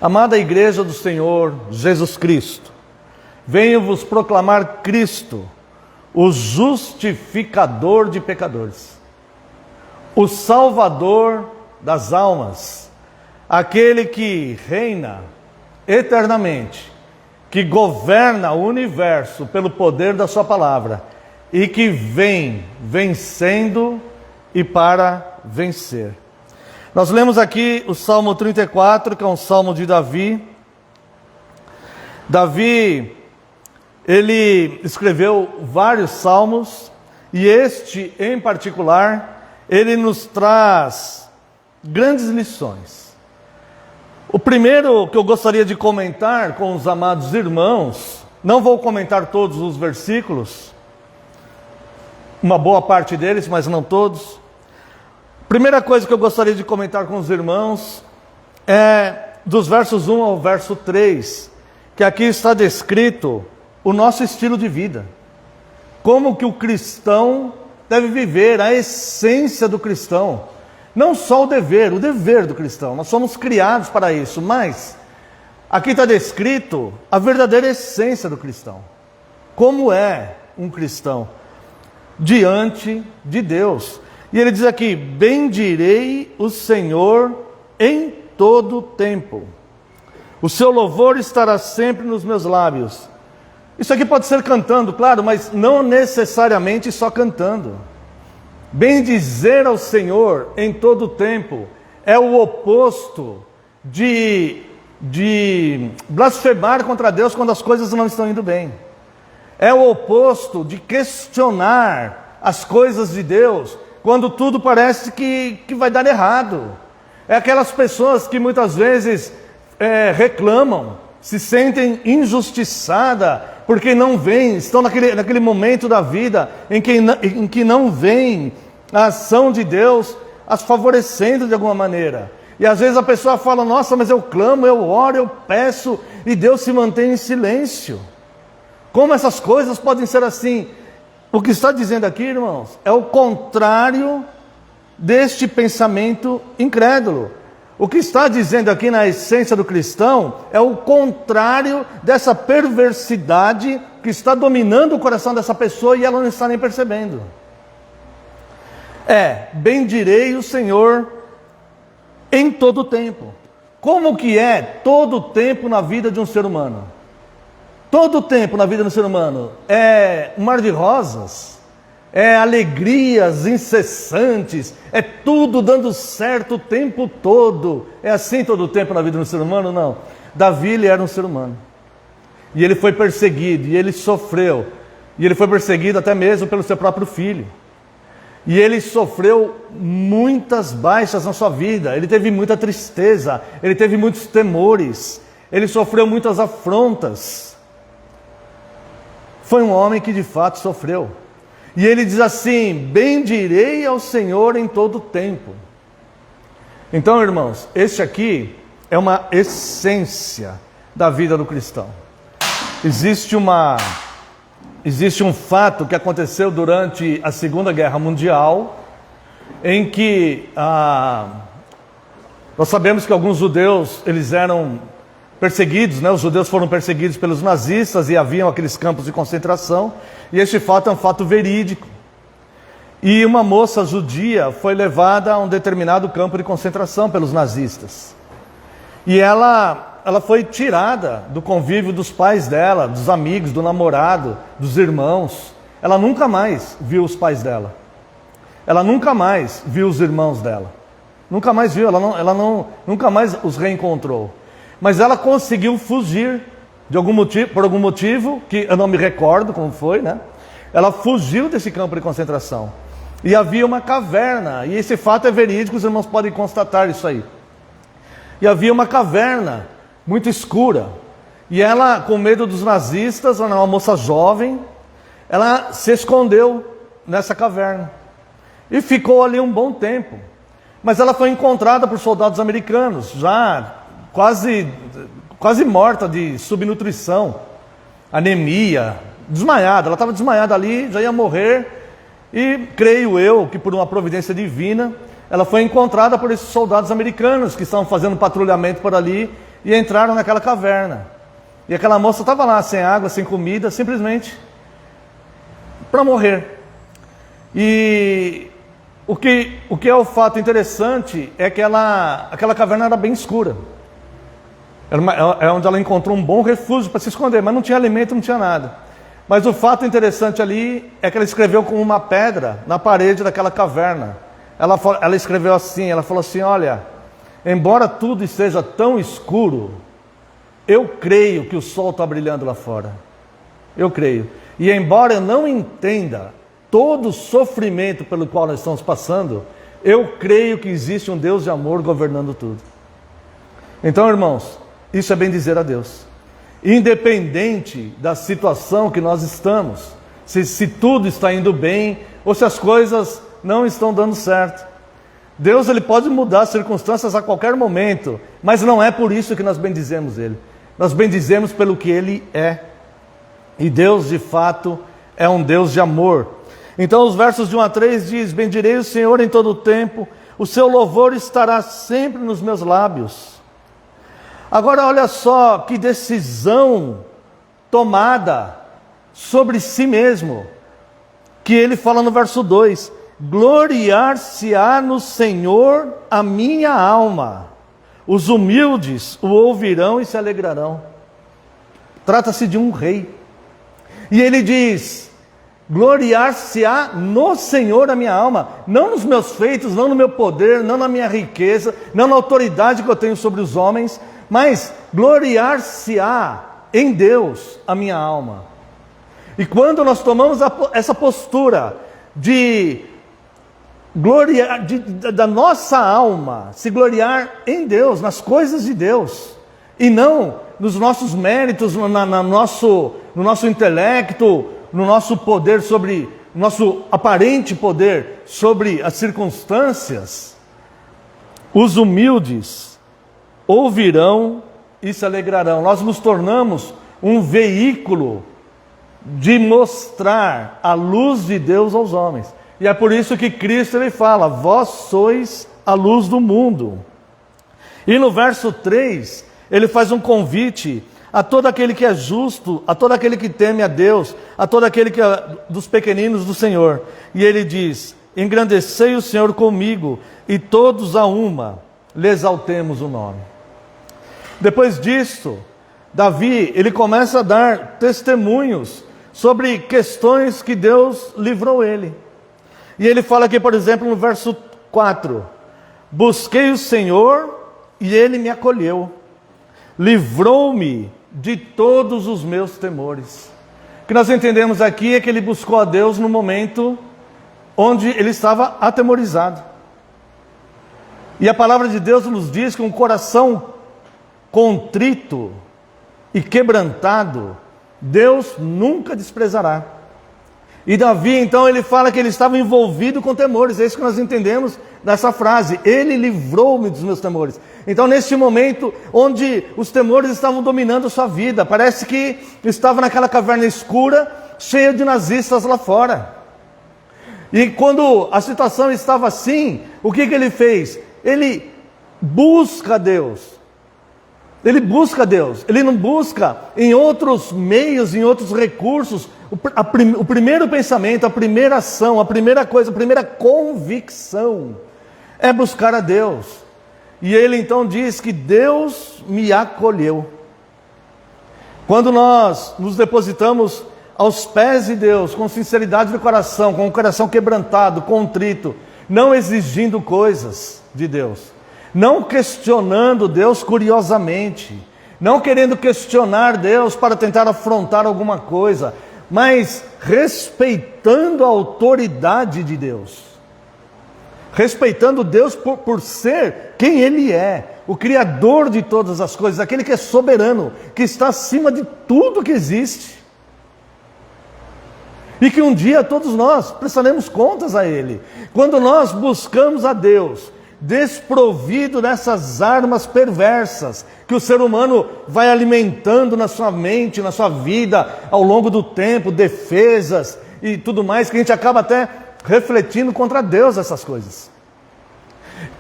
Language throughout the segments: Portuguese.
Amada Igreja do Senhor Jesus Cristo, venho-vos proclamar Cristo, o justificador de pecadores, o Salvador das almas, aquele que reina eternamente, que governa o universo pelo poder da sua palavra e que vem vencendo e para vencer. Nós lemos aqui o Salmo 34, que é um salmo de Davi. Davi, ele escreveu vários salmos, e este em particular, ele nos traz grandes lições. O primeiro que eu gostaria de comentar com os amados irmãos, não vou comentar todos os versículos, uma boa parte deles, mas não todos. Primeira coisa que eu gostaria de comentar com os irmãos é dos versos 1 ao verso 3, que aqui está descrito o nosso estilo de vida. Como que o cristão deve viver, a essência do cristão. Não só o dever do cristão, nós somos criados para isso, mas aqui está descrito a verdadeira essência do cristão. Como é um cristão diante de Deus. E ele diz aqui: bendirei o Senhor em todo o tempo. O seu louvor estará sempre nos meus lábios. Isso aqui pode ser cantando, claro, mas não necessariamente só cantando. Bendizer ao Senhor em todo o tempo é o oposto de blasfemar contra Deus quando as coisas não estão indo bem. É o oposto de questionar as coisas de Deus quando tudo parece que vai dar errado. É aquelas pessoas que muitas vezes reclamam, se sentem injustiçadas, porque não vêm, estão naquele momento da vida em que não vem a ação de Deus as favorecendo de alguma maneira. E às vezes a pessoa fala: nossa, mas eu clamo, eu oro, eu peço, e Deus se mantém em silêncio. Como essas coisas podem ser assim? O que está dizendo aqui, irmãos, é o contrário deste pensamento incrédulo. O que está dizendo aqui na essência do cristão é o contrário dessa perversidade que está dominando o coração dessa pessoa e ela não está nem percebendo. Bendirei o Senhor em todo o tempo. Como que é todo o tempo na vida de um ser humano? Todo o tempo na vida do ser humano é um mar de rosas, é alegrias incessantes, é tudo dando certo o tempo todo. É assim todo o tempo na vida do ser humano? Não. Davi, ele era um ser humano. E ele foi perseguido, e ele sofreu. E ele foi perseguido até mesmo pelo seu próprio filho. E ele sofreu muitas baixas na sua vida, ele teve muita tristeza, ele teve muitos temores, ele sofreu muitas afrontas. Foi um homem que de fato sofreu. E ele diz assim: bendirei ao Senhor em todo o tempo. Então, irmãos, este aqui é uma essência da vida do cristão. Existe um fato que aconteceu durante a Segunda Guerra Mundial, em que nós sabemos que alguns judeus, eles eram perseguidos, né? Os judeus foram perseguidos pelos nazistas e haviam aqueles campos de concentração, e este fato é um fato verídico. E uma moça judia foi levada a um determinado campo de concentração pelos nazistas. E ela foi tirada do convívio dos pais dela, dos amigos, do namorado, dos irmãos. Ela nunca mais viu os pais dela. Ela nunca mais viu os irmãos dela. Nunca mais viu, nunca mais os reencontrou. Mas ela conseguiu fugir por algum motivo, que eu não me recordo como foi, né? Ela fugiu desse campo de concentração. E havia uma caverna, e esse fato é verídico, os irmãos podem constatar isso aí. E havia uma caverna muito escura. E ela, com medo dos nazistas, uma moça jovem, ela se escondeu nessa caverna. E ficou ali um bom tempo. Mas ela foi encontrada por soldados americanos, já quase morta de subnutrição, anemia, desmaiada. Ela estava desmaiada ali, já ia morrer. E creio eu que por uma providência divina, ela foi encontrada por esses soldados americanos que estavam fazendo patrulhamento por ali. e entraram naquela caverna. E aquela moça estava lá, sem água, sem comida, simplesmente para morrer. E o que é o fato interessante é que aquela caverna era bem escura. É onde ela encontrou um bom refúgio para se esconder, mas não tinha alimento, não tinha nada. Mas o fato interessante ali é que ela escreveu com uma pedra na parede daquela caverna. Ela escreveu assim, ela falou assim: olha, embora tudo esteja tão escuro, eu creio que o sol está brilhando lá fora. Eu creio. E embora eu não entenda todo o sofrimento pelo qual nós estamos passando, eu creio que existe um Deus de amor governando tudo. Então, irmãos, isso é bem dizer a Deus. Independente da situação que nós estamos, se tudo está indo bem ou se as coisas não estão dando certo. Deus, ele pode mudar as circunstâncias a qualquer momento, mas não é por isso que nós bendizemos Ele. Nós bendizemos pelo que Ele é. E Deus, de fato, é um Deus de amor. Então, os versos de 1 a 3 diz: bendirei o Senhor em todo o tempo, o seu louvor estará sempre nos meus lábios. Agora, olha só que decisão tomada sobre si mesmo, que ele fala no verso 2: gloriar-se-á no Senhor a minha alma, os humildes o ouvirão e se alegrarão. Trata-se de um rei. E ele diz: gloriar-se-á no Senhor a minha alma, não nos meus feitos, não no meu poder, não na minha riqueza, não na autoridade que eu tenho sobre os homens, mas gloriar-se-á em Deus a minha alma. E quando nós tomamos essa postura de gloriar, da nossa alma, se gloriar em Deus, nas coisas de Deus, e não nos nossos méritos, no nosso intelecto, no nosso poder sobre, no nosso aparente poder sobre as circunstâncias, os humildes ouvirão e se alegrarão. Nós nos tornamos um veículo de mostrar a luz de Deus aos homens. E é por isso que Cristo ele fala: vós sois a luz do mundo. E no verso 3, ele faz um convite a todo aquele que é justo, a todo aquele que teme a Deus, a todo aquele que é dos pequeninos do Senhor. E ele diz: engrandecei o Senhor comigo, e todos a uma lhe exaltemos o nome. Depois disso, Davi, ele começa a dar testemunhos sobre questões que Deus livrou ele. E ele fala aqui, por exemplo, no verso 4: busquei o Senhor e Ele me acolheu, livrou-me de todos os meus temores. O que nós entendemos aqui é que ele buscou a Deus no momento onde ele estava atemorizado. E a palavra de Deus nos diz que um coração contrito e quebrantado, Deus nunca desprezará. E Davi, então, ele fala que ele estava envolvido com temores. É isso que nós entendemos dessa frase: Ele livrou-me dos meus temores. Então, neste momento onde os temores estavam dominando a sua vida, parece que estava naquela caverna escura, cheia de nazistas lá fora. E quando a situação estava assim, o que ele fez? Ele busca Deus. Ele busca Deus, ele não busca em outros meios, em outros recursos. O primeiro pensamento, a primeira ação, a primeira coisa, a primeira convicção é buscar a Deus. E ele então diz que Deus me acolheu. Quando nós nos depositamos aos pés de Deus, com sinceridade do coração, com o coração quebrantado, contrito, não exigindo coisas de Deus, não questionando Deus curiosamente, não querendo questionar Deus para tentar afrontar alguma coisa, mas respeitando a autoridade de Deus, respeitando Deus por ser quem Ele é, o Criador de todas as coisas, aquele que é soberano, que está acima de tudo que existe, e que um dia todos nós prestaremos contas a Ele. Quando nós buscamos a Deus, desprovido dessas armas perversas que o ser humano vai alimentando na sua mente, na sua vida, ao longo do tempo, defesas e tudo mais, que a gente acaba até refletindo contra Deus essas coisas.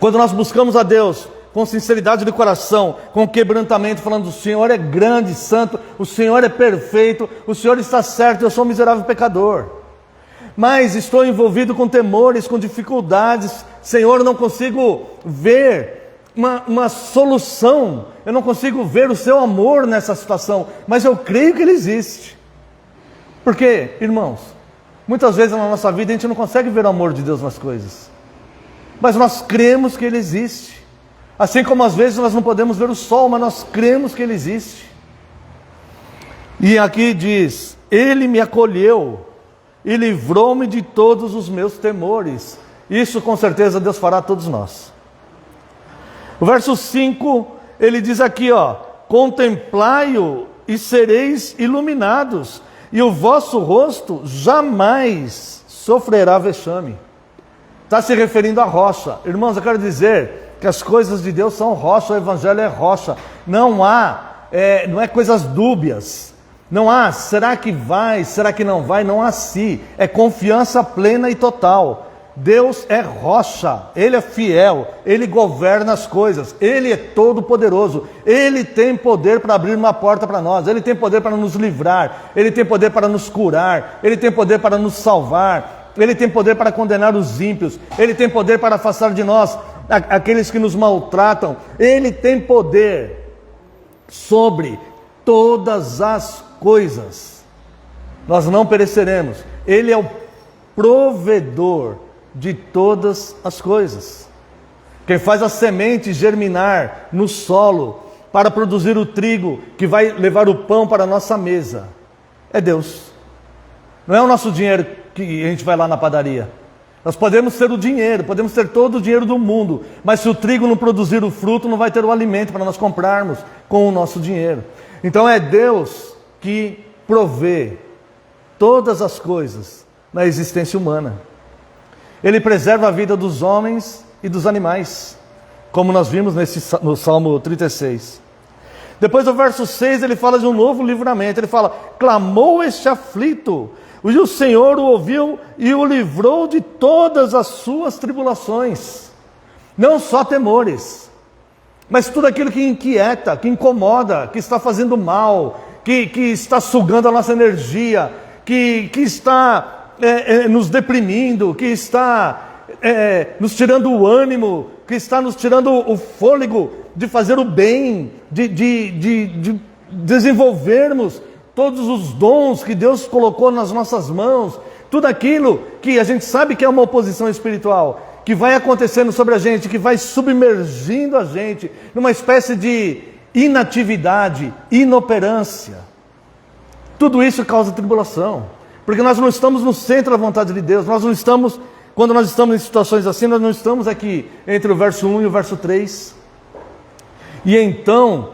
Quando nós buscamos a Deus, com sinceridade de coração, com quebrantamento, falando: o Senhor é grande, santo, o Senhor é perfeito, o Senhor está certo, eu sou um miserável pecador. Mas estou envolvido com temores, com dificuldades. Senhor, eu não consigo ver uma solução, eu não consigo ver o seu amor nessa situação, mas eu creio que ele existe. Porque, irmãos, muitas vezes na nossa vida a gente não consegue ver o amor de Deus nas coisas, mas nós cremos que ele existe. Assim como às vezes nós não podemos ver o sol, mas nós cremos que ele existe. E aqui diz: ele me acolheu e livrou-me de todos os meus temores. Isso com certeza Deus fará a todos nós. O verso 5, ele diz aqui, contemplai-o e sereis iluminados, e o vosso rosto jamais sofrerá vexame. Está se referindo à rocha. Irmãos, eu quero dizer que as coisas de Deus são rocha, o Evangelho é rocha. Não é coisas dúbias. Não há, será que vai, será que não vai? Não há si. É confiança plena e total. Deus é rocha, Ele é fiel, Ele governa as coisas, Ele é todo poderoso, Ele tem poder para abrir uma porta para nós, Ele tem poder para nos livrar, Ele tem poder para nos curar, Ele tem poder para nos salvar, Ele tem poder para condenar os ímpios, Ele tem poder para afastar de nós aqueles que nos maltratam, Ele tem poder sobre todas as coisas. Nós não pereceremos. Ele é o provedor de todas as coisas. Quem faz a semente germinar no solo para produzir o trigo que vai levar o pão para a nossa mesa é Deus. Não é o nosso dinheiro que a gente vai lá na padaria. Nós podemos ter o dinheiro, podemos ter todo o dinheiro do mundo, mas se o trigo não produzir o fruto, não vai ter o alimento para nós comprarmos com o nosso dinheiro. Então é Deus que provê todas as coisas na existência humana. Ele preserva a vida dos homens e dos animais, como nós vimos no Salmo 36. Depois do verso 6, ele fala de um novo livramento. Ele fala: clamou este aflito, e o Senhor o ouviu e o livrou de todas as suas tribulações. Não só temores, mas tudo aquilo que inquieta, que incomoda, que está fazendo mal, que está sugando a nossa energia, que está nos deprimindo, que está nos tirando o ânimo, que está nos tirando o fôlego de fazer o bem, de desenvolvermos todos os dons que Deus colocou nas nossas mãos, tudo aquilo que a gente sabe que é uma oposição espiritual, que vai acontecendo sobre a gente, que vai submergindo a gente numa espécie de inatividade, inoperância. Tudo isso causa tribulação, porque nós não estamos no centro da vontade de Deus, nós não estamos, quando nós estamos em situações assim, nós não estamos aqui entre o verso 1 e o verso 3. E então,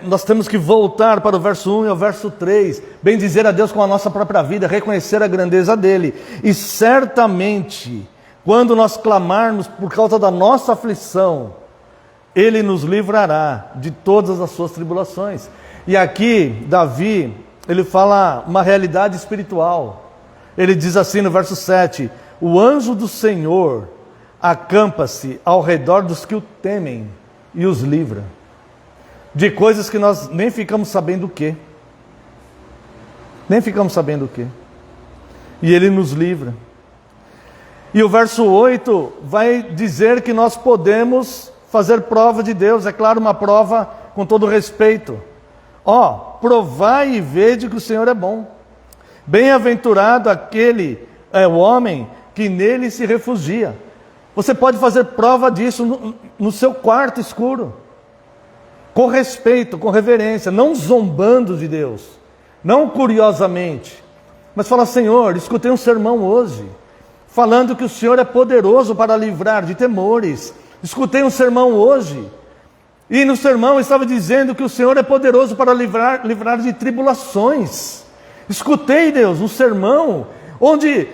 nós temos que voltar para o verso 1 e o verso 3, bem dizer a Deus com a nossa própria vida, reconhecer a grandeza dEle, e certamente, quando nós clamarmos por causa da nossa aflição, Ele nos livrará de todas as suas tribulações. E aqui, Davi, ele fala uma realidade espiritual. Ele diz assim no verso 7, o anjo do Senhor acampa-se ao redor dos que o temem e os livra de coisas que nós nem ficamos sabendo o que. Nem ficamos sabendo o que. E Ele nos livra. E o verso 8 vai dizer que nós podemos fazer prova de Deus. É claro, uma prova com todo respeito. Provai e vede que o Senhor é bom. Bem-aventurado aquele o homem que nele se refugia. Você pode fazer prova disso no seu quarto escuro, com respeito, com reverência, não zombando de Deus, não curiosamente, mas fala: Senhor, escutei um sermão hoje, falando que o Senhor é poderoso para livrar de temores. Escutei um sermão hoje, e no sermão estava dizendo que o Senhor é poderoso para livrar de tribulações. Escutei, Deus, um sermão onde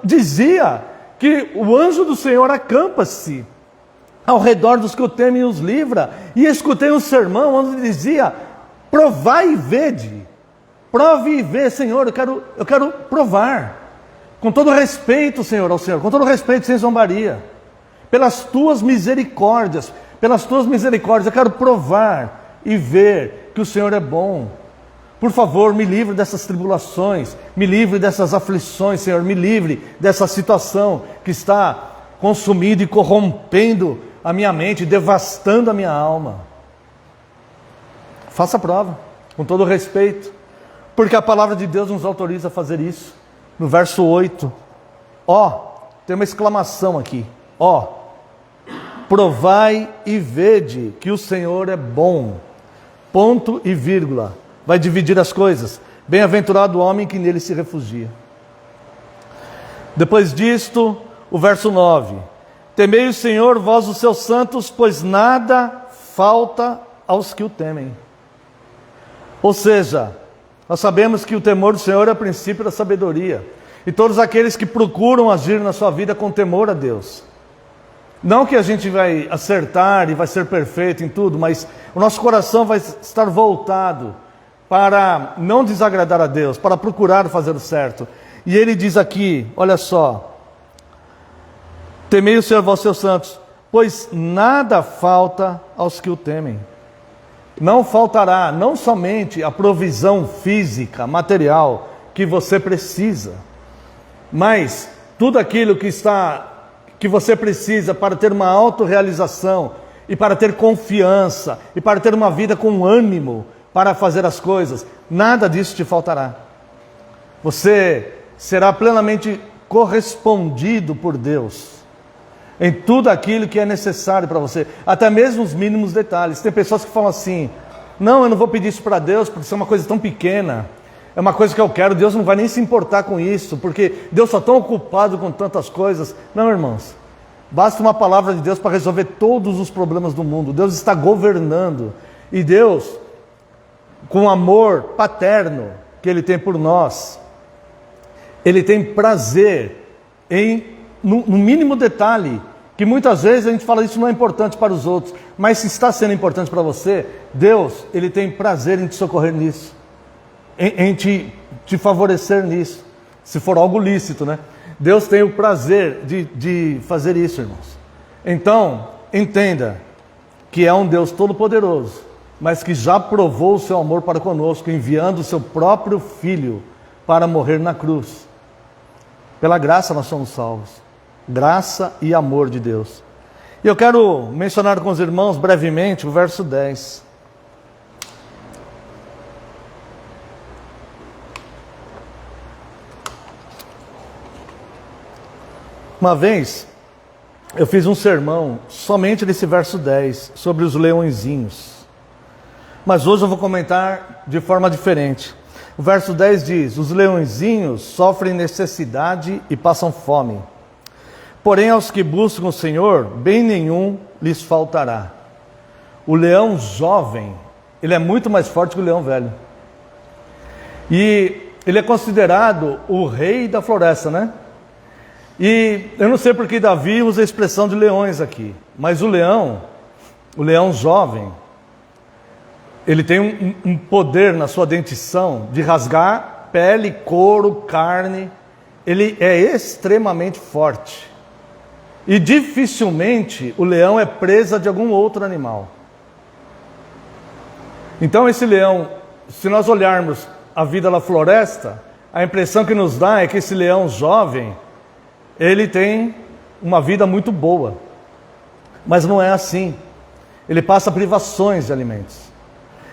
dizia que o anjo do Senhor acampa-se ao redor dos que o temem e os livra. E escutei um sermão onde dizia: provai e vede. Prove e vê, Senhor, eu quero provar. Com todo respeito, Senhor, ao Senhor, com todo respeito, sem zombaria. Pelas tuas misericórdias, pelas tuas misericórdias, eu quero provar e ver que o Senhor é bom. Por favor, me livre dessas tribulações, me livre dessas aflições, Senhor, me livre dessa situação que está consumindo e corrompendo a minha mente, devastando a minha alma. Faça a prova, com todo respeito, porque a palavra de Deus nos autoriza a fazer isso. No verso 8, tem uma exclamação aqui, provai e vede que o Senhor é bom, ponto e vírgula, vai dividir as coisas, bem-aventurado o homem que nele se refugia. Depois disto, o verso 9, temei o Senhor, vós os seus santos, pois nada falta aos que o temem. Ou seja, nós sabemos que o temor do Senhor é o princípio da sabedoria, e todos aqueles que procuram agir na sua vida com temor a Deus. Não que a gente vai acertar e vai ser perfeito em tudo, mas o nosso coração vai estar voltado para não desagradar a Deus, para procurar fazer o certo. E ele diz aqui, olha só, temei o Senhor, vós seus santos, pois nada falta aos que o temem. Não faltará, não somente a provisão física, material, que você precisa, mas tudo aquilo que você precisa para ter uma autorrealização, e para ter confiança, e para ter uma vida com ânimo, para fazer as coisas, nada disso te faltará. Você será plenamente correspondido por Deus em tudo aquilo que é necessário para você, até mesmo os mínimos detalhes. Tem pessoas que falam assim, não, eu não vou pedir isso para Deus, porque isso é uma coisa tão pequena, é uma coisa que eu quero, Deus não vai nem se importar com isso, porque Deus está tão ocupado com tantas coisas. Não, irmãos, basta uma palavra de Deus para resolver todos os problemas do mundo. Deus está governando, e Deus, com o amor paterno que Ele tem por nós, Ele tem prazer no mínimo detalhe, que muitas vezes a gente fala isso não é importante para os outros, mas se está sendo importante para você, Deus, Ele tem prazer em te socorrer nisso, em te favorecer nisso, se for algo lícito, né? Deus tem o prazer de fazer isso, irmãos. Então, entenda que é um Deus todo-poderoso, mas que já provou o seu amor para conosco, enviando o seu próprio Filho para morrer na cruz. Pela graça nós somos salvos. Graça e amor de Deus. E eu quero mencionar com os irmãos brevemente o verso 10. Uma vez, eu fiz um sermão somente nesse verso 10, sobre os leõezinhos. Mas hoje eu vou comentar de forma diferente. O verso 10 diz, os leõezinhos sofrem necessidade e passam fome. Porém, aos que buscam o Senhor, bem nenhum lhes faltará. O leão jovem, ele é muito mais forte que o leão velho. E ele é considerado o rei da floresta, né? E eu não sei porque Davi usa a expressão de leões aqui, mas o leão jovem, ele tem um poder na sua dentição de rasgar pele, couro, carne. Ele é extremamente forte. E dificilmente o leão é presa de algum outro animal. Então esse leão, se nós olharmos a vida na floresta, a impressão que nos dá é que esse leão jovem, ele tem uma vida muito boa. Mas não é assim. Ele passa privações de alimentos.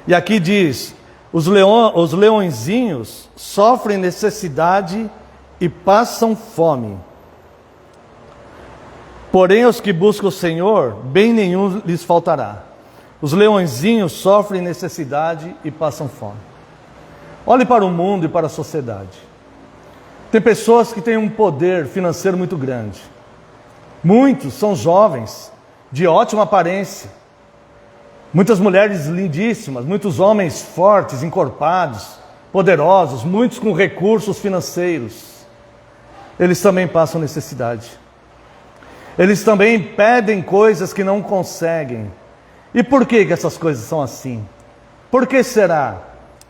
E aqui diz, os leõezinhos sofrem necessidade e passam fome. Porém, aos que buscam o Senhor, bem nenhum lhes faltará. Os leõezinhos sofrem necessidade e passam fome. Olhe para o mundo e para a sociedade. Tem pessoas que têm um poder financeiro muito grande. Muitos são jovens, de ótima aparência. Muitas mulheres lindíssimas, muitos homens fortes, encorpados, poderosos, muitos com recursos financeiros. Eles também passam necessidade. Eles também pedem coisas que não conseguem. E por que essas coisas são assim? Por que será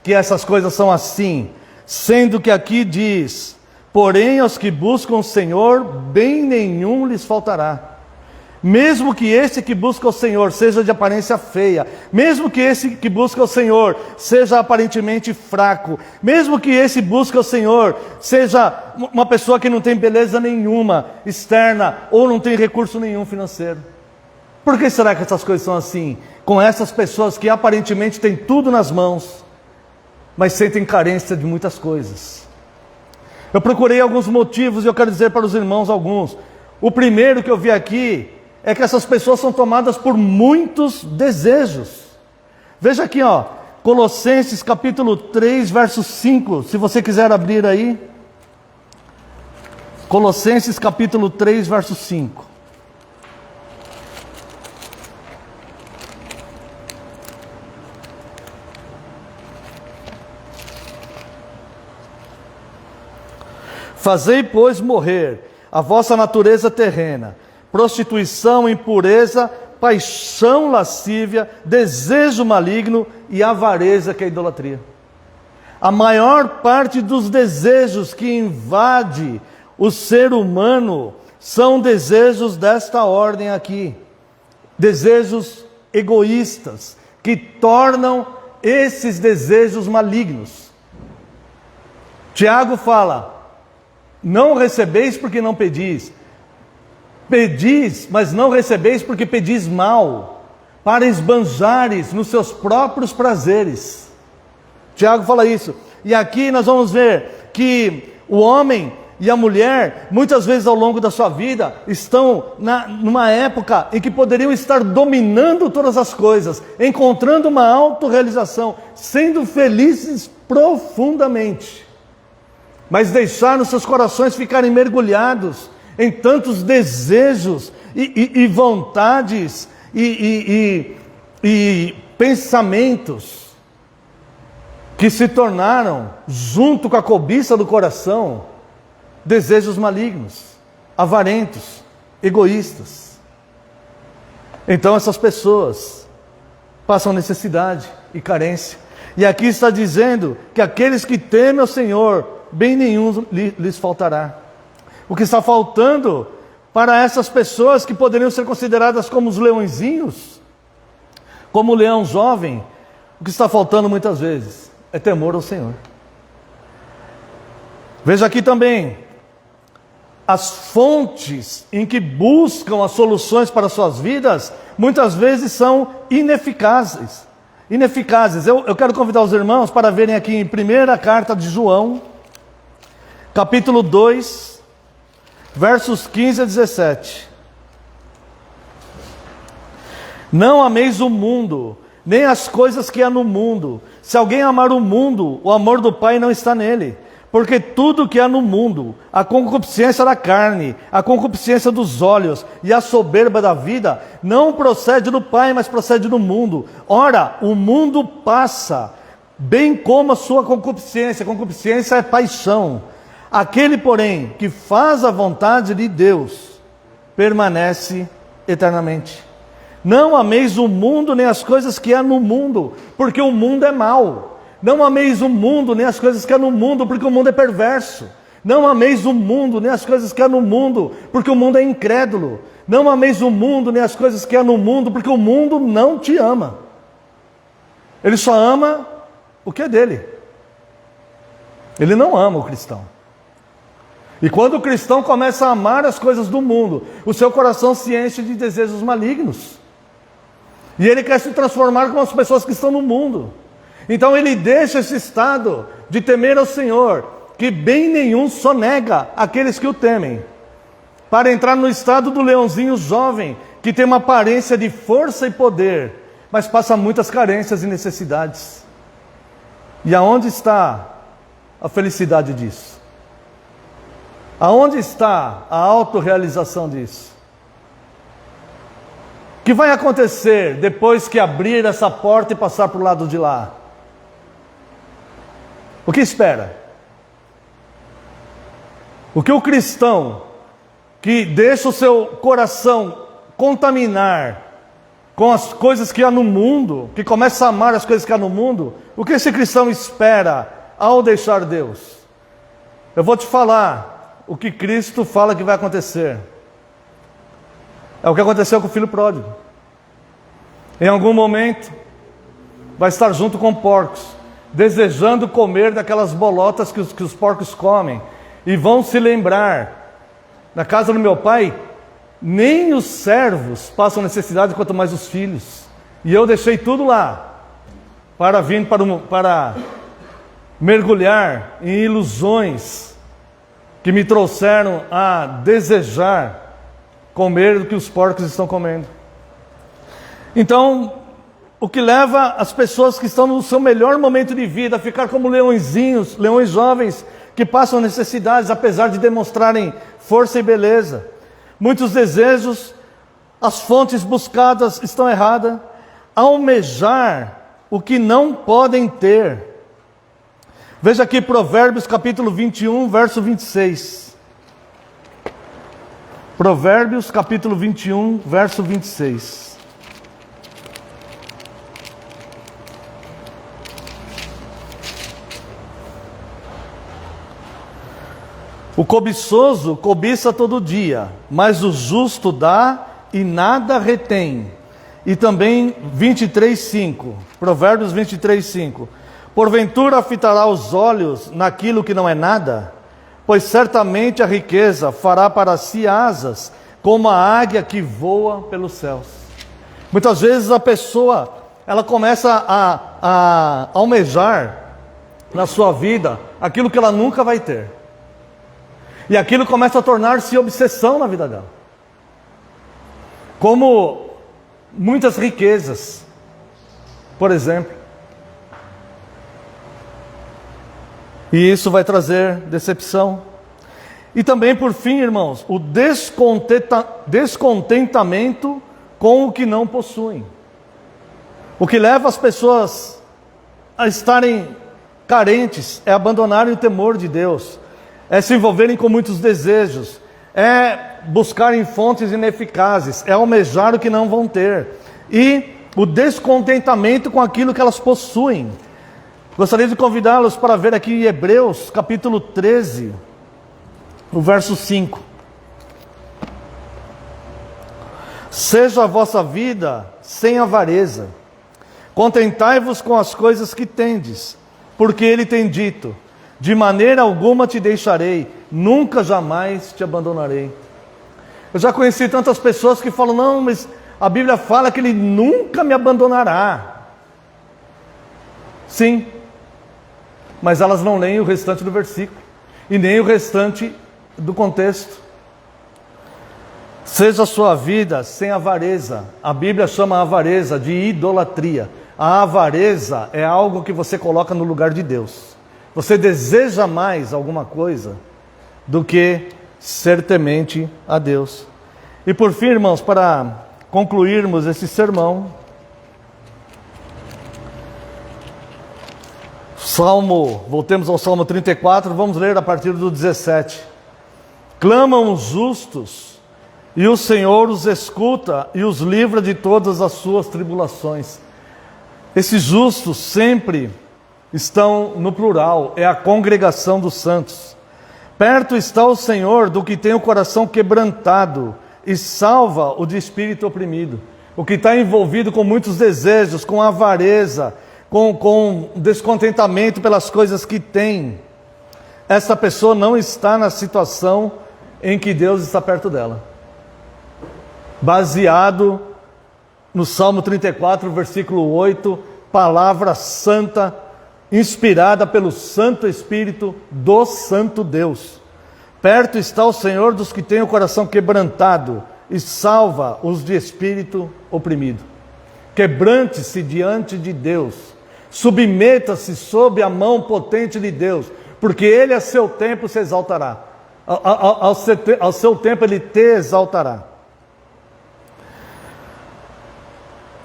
que essas coisas são assim? Sendo que aqui diz, porém aos que buscam o Senhor, bem nenhum lhes faltará. Mesmo que esse que busca o Senhor seja de aparência feia, mesmo que esse que busca o Senhor seja aparentemente fraco, mesmo que esse busca o Senhor seja uma pessoa que não tem beleza nenhuma externa ou não tem recurso nenhum financeiro. Por que será que essas coisas são assim? Com essas pessoas que aparentemente têm tudo nas mãos, mas sentem carência de muitas coisas. Eu procurei alguns motivos e eu quero dizer para os irmãos alguns. O primeiro que eu vi aqui é que essas pessoas são tomadas por muitos desejos. Veja aqui, ó, Colossenses capítulo 3, verso 5, se você quiser abrir aí. Colossenses capítulo 3, verso 5. Fazei, pois, morrer a vossa natureza terrena, prostituição, impureza, paixão lascívia, desejo maligno e avareza, que é a idolatria. A maior parte dos desejos que invade o ser humano são desejos desta ordem aqui. Desejos egoístas, que tornam esses desejos malignos. Tiago fala: não recebeis porque não pedis. Pedis, mas não recebeis porque pedis mal, para esbanjares nos seus próprios prazeres. Tiago fala isso. E aqui nós vamos ver que o homem e a mulher, muitas vezes ao longo da sua vida, estão numa época em que poderiam estar dominando todas as coisas, encontrando uma autorrealização, sendo felizes profundamente. Mas deixaram seus corações ficarem mergulhados em tantos desejos e vontades e pensamentos que se tornaram, junto com a cobiça do coração, desejos malignos, avarentos, egoístas. Então essas pessoas passam necessidade e carência. E aqui está dizendo que aqueles que temem ao Senhor, bem nenhum lhes faltará. O que está faltando para essas pessoas que poderiam ser consideradas como os leõezinhos, como o leão jovem, o que está faltando muitas vezes é temor ao Senhor. Veja aqui também, as fontes em que buscam as soluções para suas vidas, muitas vezes são ineficazes. Eu quero convidar os irmãos para verem aqui em primeira carta de João, capítulo 2, versos 15 a 17. Não ameis o mundo, nem as coisas que há no mundo. Se alguém amar o mundo, o amor do Pai não está nele. Porque tudo que há no mundo, a concupiscência da carne, a concupiscência dos olhos e a soberba da vida, não procede do Pai, mas procede do mundo. Ora, o mundo passa, bem como a sua concupiscência. Concupiscência é paixão. Aquele, porém, que faz a vontade de Deus, permanece eternamente. Não ameis o mundo, nem as coisas que há no mundo, porque o mundo é mau. Não ameis o mundo, nem as coisas que há no mundo, porque o mundo é perverso. Não ameis o mundo, nem as coisas que há no mundo, porque o mundo é incrédulo. Não ameis o mundo, nem as coisas que há no mundo, porque o mundo não te ama. Ele só ama o que é dele. Ele não ama o cristão. E quando o cristão começa a amar as coisas do mundo, o seu coração se enche de desejos malignos. E ele quer se transformar como as pessoas que estão no mundo. Então ele deixa esse estado de temer ao Senhor, que bem nenhum sonega aqueles que o temem, para entrar no estado do leãozinho jovem, que tem uma aparência de força e poder, mas passa muitas carências e necessidades. E aonde está a felicidade disso? Aonde está a autorrealização disso? O que vai acontecer depois que abrir essa porta e passar para o lado de lá? O que espera? O que o cristão que deixa o seu coração contaminar com as coisas que há no mundo, que começa a amar as coisas que há no mundo, o que esse cristão espera ao deixar Deus? Eu vou te falar o que Cristo fala que vai acontecer. É o que aconteceu com o filho pródigo. Em algum momento, vai estar junto com porcos, desejando comer daquelas bolotas que os porcos comem. E vão se lembrar, na casa do meu pai, nem os servos passam necessidade, quanto mais os filhos. E eu deixei tudo lá, para vir para mergulhar em ilusões que me trouxeram a desejar comer do que os porcos estão comendo. Então, o que leva as pessoas que estão no seu melhor momento de vida a ficar como leõezinhos, leões jovens, que passam necessidades, apesar de demonstrarem força e beleza. Muitos desejos, as fontes buscadas estão erradas. Almejar o que não podem ter. Veja aqui Provérbios capítulo 21, verso 26. Provérbios capítulo 21, verso 26. O cobiçoso cobiça todo dia, mas o justo dá e nada retém. E também 23:5, Provérbios 23:5. Porventura fitará os olhos naquilo que não é nada? Pois certamente a riqueza fará para si asas, como a águia que voa pelos céus. Muitas vezes a pessoa, ela começa a almejar na sua vida aquilo que ela nunca vai ter. E aquilo começa a tornar-se obsessão na vida dela. Como muitas riquezas, por exemplo. E isso vai trazer decepção. E também, por fim, irmãos, o descontentamento com o que não possuem. O que leva as pessoas a estarem carentes é abandonarem o temor de Deus, é se envolverem com muitos desejos, é buscarem fontes ineficazes, é almejar o que não vão ter, e o descontentamento com aquilo que elas possuem. Gostaria de convidá-los para ver aqui em Hebreus capítulo 13, o verso 5. Seja a vossa vida sem avareza, contentai-vos com as coisas que tendes, porque ele tem dito: de maneira alguma te deixarei, nunca jamais te abandonarei. Eu já conheci tantas pessoas que falam: não, mas a Bíblia fala que ele nunca me abandonará. Sim, mas elas não leem o restante do versículo, e nem o restante do contexto. Seja a sua vida sem avareza. A Bíblia chama a avareza de idolatria. A avareza é algo que você coloca no lugar de Deus. Você deseja mais alguma coisa do que ser temente a Deus. E por fim, irmãos, para concluirmos esse sermão, voltemos ao Salmo 34, vamos ler a partir do 17. Clamam os justos, e o Senhor os escuta e os livra de todas as suas tribulações. Esses justos sempre estão no plural, é a congregação dos santos. Perto está o Senhor do que tem o coração quebrantado e salva o de espírito oprimido. O que está envolvido com muitos desejos, com avareza, com descontentamento pelas coisas que tem. Essa pessoa não está na situação em que Deus está perto dela. Baseado no Salmo 34, versículo 8, palavra santa, inspirada pelo Santo Espírito do Santo Deus. Perto está o Senhor dos que têm o coração quebrantado e salva os de espírito oprimido. Quebrante-se diante de Deus, submeta-se sob a mão potente de Deus, porque Ele a seu tempo se exaltará. Ao seu tempo Ele te exaltará.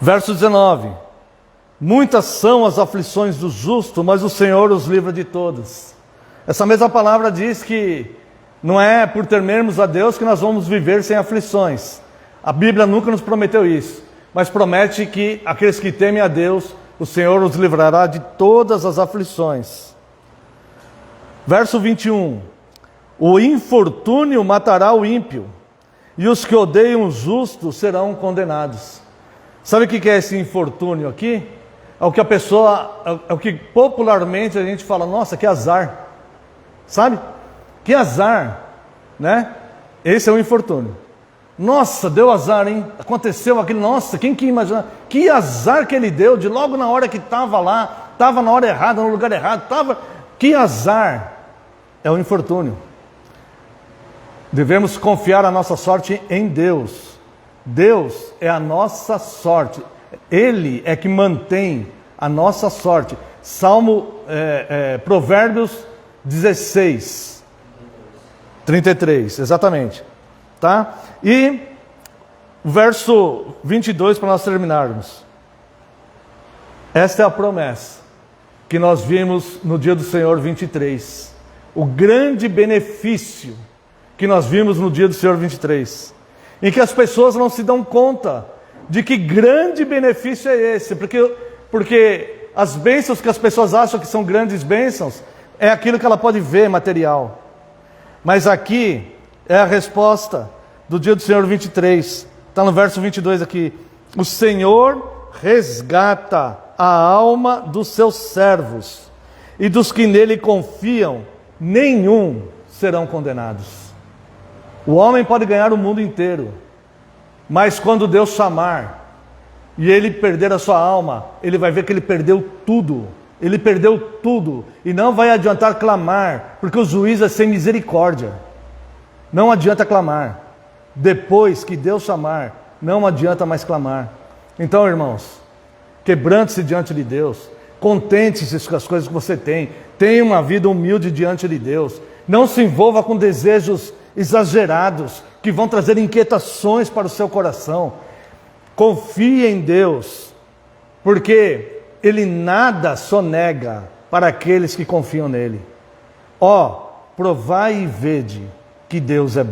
Verso 19. Muitas são as aflições do justo, mas o Senhor os livra de todas. Essa mesma palavra diz que não é por temermos a Deus que nós vamos viver sem aflições. A Bíblia nunca nos prometeu isso, mas promete que aqueles que temem a Deus, o Senhor os livrará de todas as aflições. Verso 21. O infortúnio matará o ímpio, e os que odeiam o justo serão condenados. Sabe o que é esse infortúnio aqui? É o que a pessoa, é o que popularmente a gente fala, nossa, que azar. Sabe? Que azar, né? Esse é o infortúnio. Nossa, deu azar, hein? Aconteceu aquilo, nossa, quem que imagina? Que azar que ele deu, de logo na hora que estava lá, estava na hora errada, no lugar errado, estava... Que azar! É o infortúnio. Devemos confiar a nossa sorte em Deus. Deus é a nossa sorte. Ele é que mantém a nossa sorte. Provérbios 16, 33, exatamente. Tá? E o verso 22 para nós terminarmos. Esta é a promessa que nós vimos no dia do Senhor 23. O grande benefício que nós vimos no dia do Senhor 23. Em que as pessoas não se dão conta de que grande benefício é esse. Porque as bênçãos que as pessoas acham que são grandes bênçãos é aquilo que ela pode ver material. Mas aqui é a resposta do dia do Senhor 23. Está no verso 22 aqui. O Senhor resgata a alma dos seus servos, e dos que nele confiam, nenhum serão condenados. O homem pode ganhar o mundo inteiro, mas quando Deus chamar, e ele perder a sua alma, ele vai ver que ele perdeu tudo. Ele perdeu tudo, e não vai adiantar clamar, porque o juiz é sem misericórdia. Não adianta clamar. Depois que Deus chamar, não adianta mais clamar. Então, irmãos, quebrante-se diante de Deus, contente-se com as coisas que você tem, tenha uma vida humilde diante de Deus, não se envolva com desejos exagerados, que vão trazer inquietações para o seu coração. Confie em Deus, porque Ele nada sonega para aqueles que confiam nele. Provai e vede que Deus é bom.